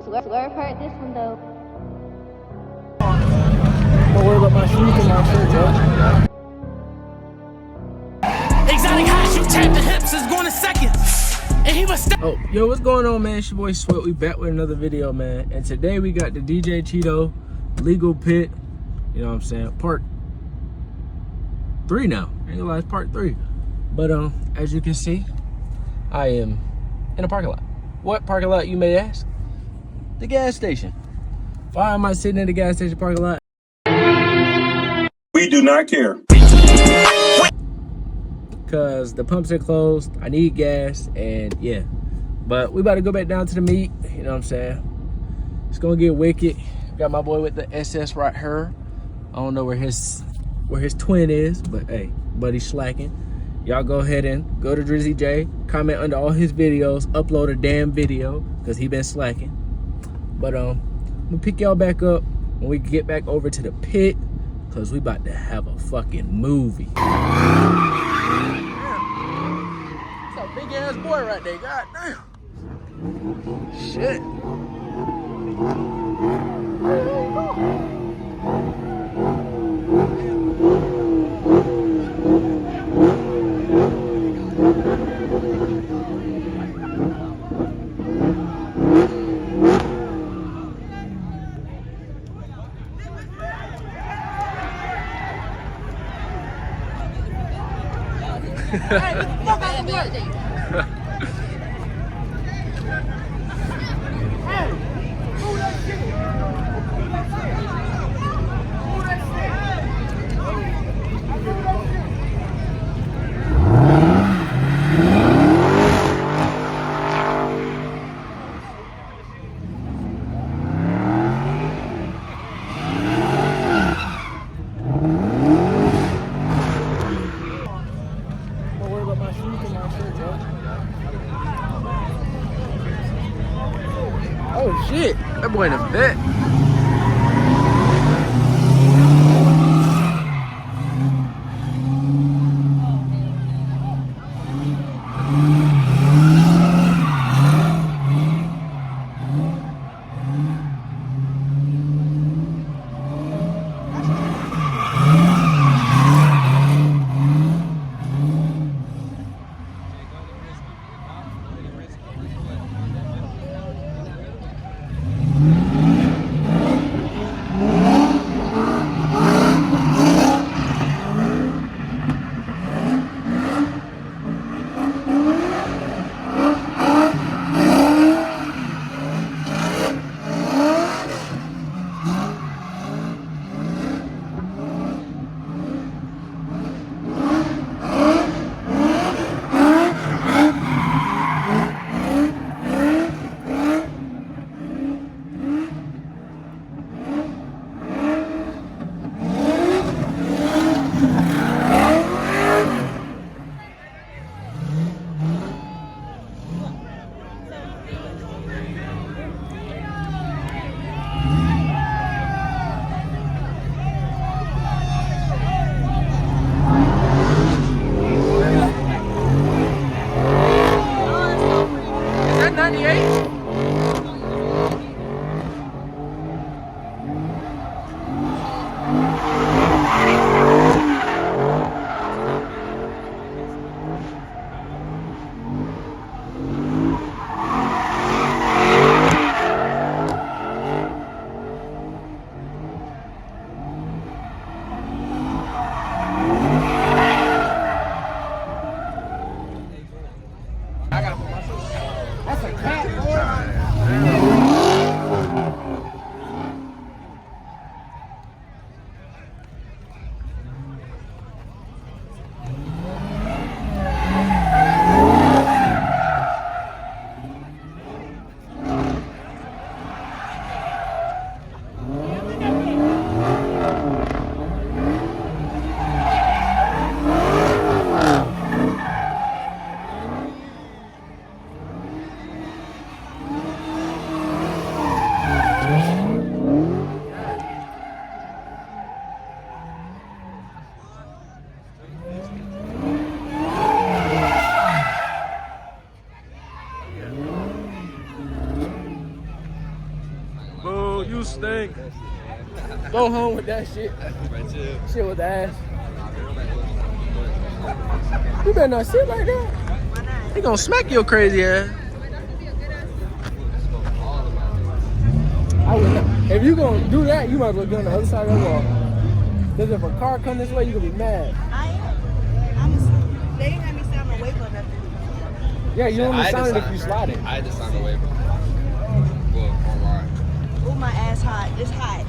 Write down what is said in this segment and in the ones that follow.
Swerve heard this one though. Don't worry about my shoes and my shirt, bro. Exotic hot, you tap the hips, is going to second. And he was Oh, yo, what's going on, man? It's your boy Sweat. We back with another video, man. And today we got the DJ Cheeto Legal Pit. You know what I'm saying? Part 3 now. I ain't gonna lie, it's part 3. But as you can see, I am in a parking lot. What parking lot, you may ask? The gas station. Why am I sitting in the gas station parking lot? We do not care. Cause the pumps are closed, I need gas, and yeah. But we about to go back down to the meet, you know what I'm saying? It's gonna get wicked. Got my boy with the SS right here. I don't know where his twin is, but hey, buddy's slacking. Y'all go ahead and go to Drizzy J, comment under all his videos, upload a damn video, cause he been slacking. But I'm gonna pick y'all back up when we get back over to the pit, cause we about to have a fucking movie. That's a big ass boy right there, god damn. Shit. Hey, get the fuck out of the way. Hey, move that shit. Move that shit. Move that shit. Don't worry about my shoes and my shirt, bro. Oh shit, that boy in a vet. You stink. Go home with that shit. Shit with ass. You better not sit like that. He gonna smack your crazy ass. I would not. If you gonna do that, you might as well get on the other side of the wall. Because if a car come this way, you gonna be mad. They didn't have me sign a waiver or nothing. Yeah, you only sign it if you slide it. I had to sign a waiver. Well, online. Oh, my ass hot. It's hot.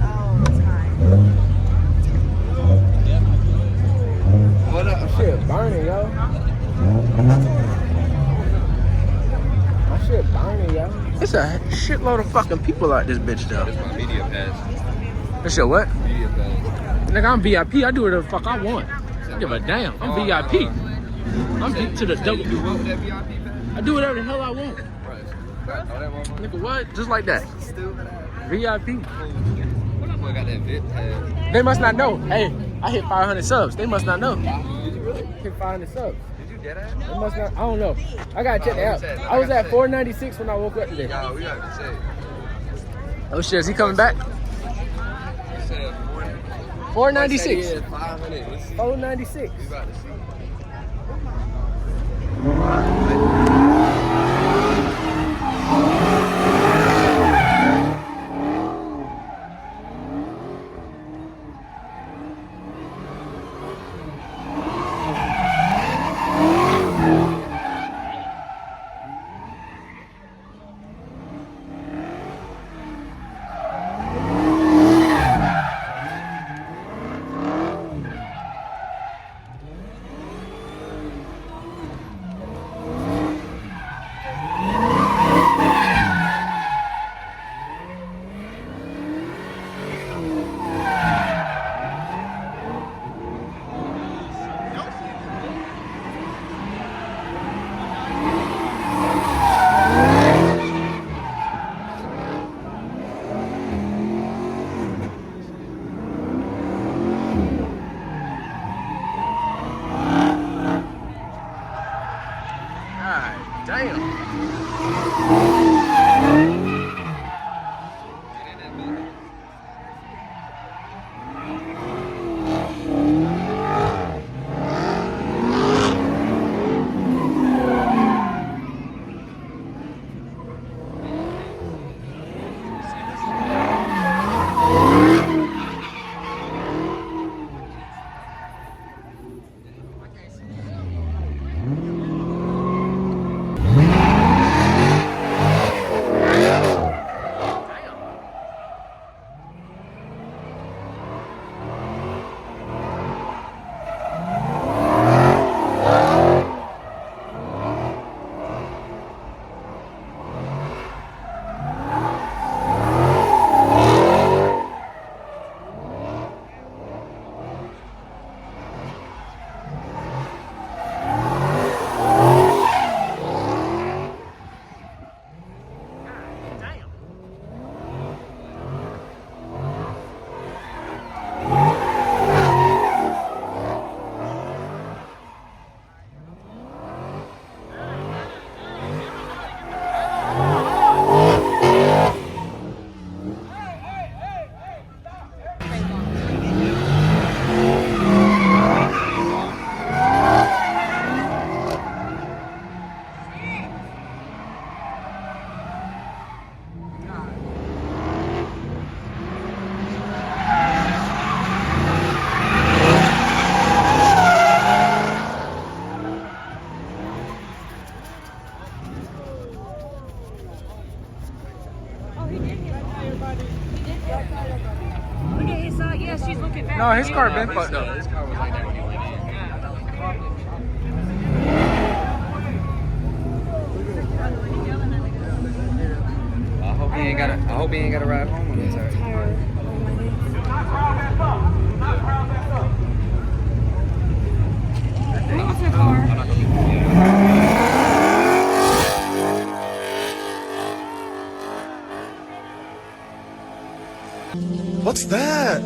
Oh, it's hot. What up? Shit burning, yo. My shit burning, yo. It's a shitload of fucking people out this bitch, though. That's my media pass. That's your what? Media pass. Nigga, I'm VIP. I do whatever the fuck I want. I don't give a damn. I'm VIP. I'm deep to the double. You want that VIP pass? I do whatever the hell I want. Right. Nigga, what? Just like that. Stupid ass. VIP. Boy, got that VIP pass. They must not know. Hey, I hit 500 subs. They must not know. Did you really? Hit 500 subs. Did you get that? They must not. I don't know. I gotta check that out. I was at 496 when I woke up today. Yo, we got to say. Oh shit, is he coming back? You said 496. Yeah, 500. Let's see. 496. We about to see. No, his car been fucked up. His car was like that when he went in. I hope he ain't got to ride home on this side. What's that?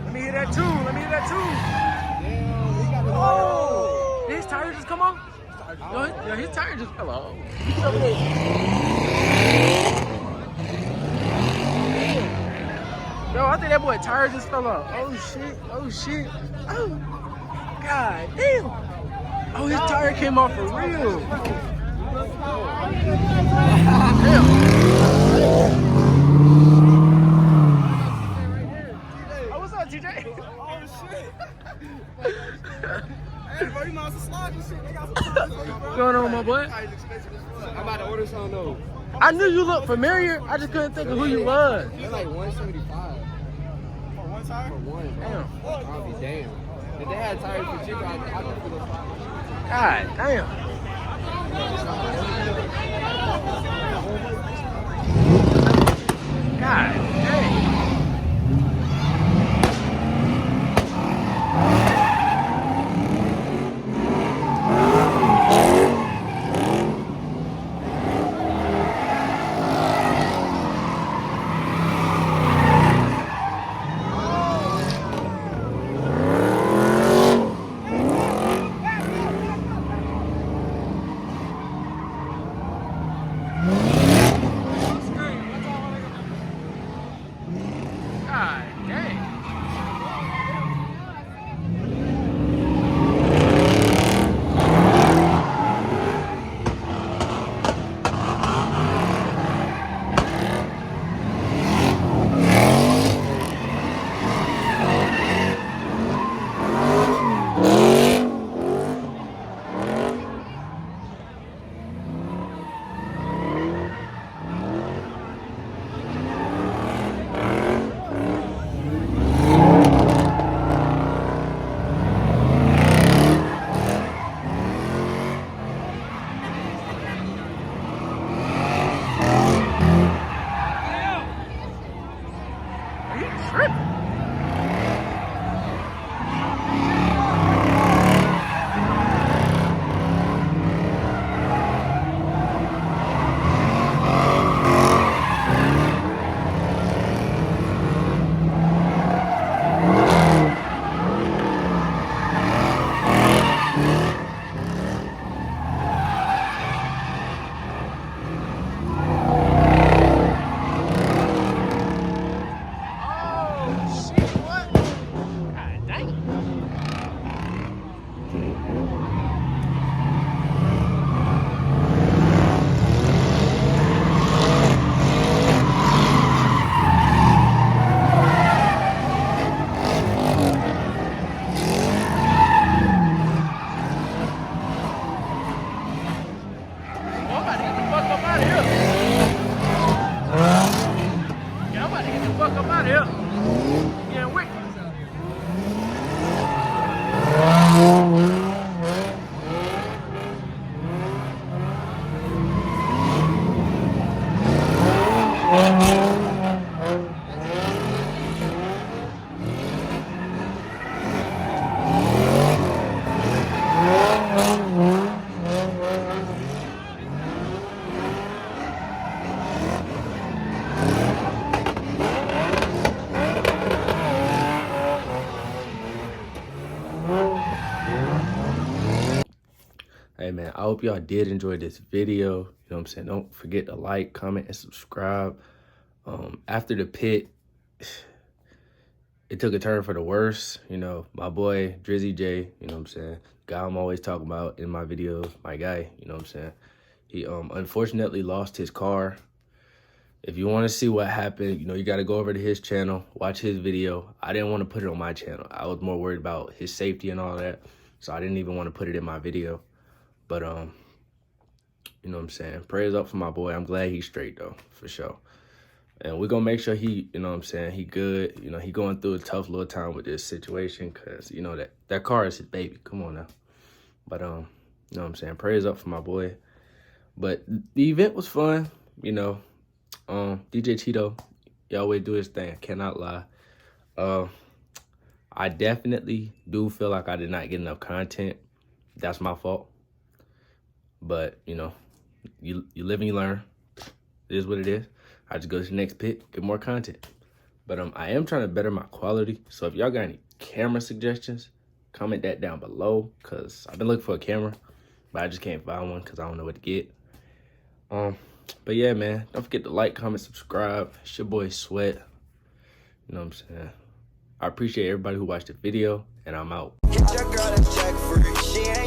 Let me hear that too. Let me hear that too. Damn, he got the Oh! Did his tire just come off? Yo, his tire just fell off. He's over there. Yo, I think that boy tire just fell off. Oh shit. Oh shit. Oh. God damn. Oh, his tire came off for real. Damn. Oh, what's up, TJ? Oh shit. Hey, bro, you know it's a slide and shit. They got some tires for you, bro. What's going on, my boy? I'm about to order some though. I knew you looked familiar. I just couldn't think of who you was. They're like 175 for one tire. For one. Damn. I'll be damn. If they had tires for cheaper, I'd do for those tires. God damn. God damn. God dang. Are you tripping? Oh shit, what? God dang. I'm about to get the fuck up out of here. Yeah, I'm about to get the fuck up out of here. Yeah, wicked. Hey man, I hope y'all did enjoy this video. You know what I'm saying? Don't forget to like, comment, and subscribe. After the pit, it took a turn for the worse. You know, my boy Drizzy J, you know what I'm saying? Guy I'm always talking about in my videos, my guy, you know what I'm saying? He unfortunately lost his car. If you want to see what happened, you know, you got to go over to his channel, watch his video. I didn't want to put it on my channel. I was more worried about his safety and all that. So I didn't even want to put it in my video. But, you know what I'm saying? Prayers up for my boy. I'm glad he's straight, though, for sure. And we're going to make sure he, you know what I'm saying, he good. You know, he going through a tough little time with this situation because, you know, that car is his baby. Come on now. But, you know what I'm saying? Prayers up for my boy. But the event was fun, you know. DJ Cheeto, he always do his thing. Cannot lie. I definitely do feel like I did not get enough content. That's my fault. But, you know, you live and you learn. It is what it is. I just go to the next pit, get more content. But I am trying to better my quality. So if y'all got any camera suggestions, comment that down below, because I've been looking for a camera, but I just can't find one because I don't know what to get. But yeah, man, don't forget to like, comment, subscribe. It's your boy Sweat. You know what I'm saying? I appreciate everybody who watched the video, and I'm out. Get your girl a check free. She ain't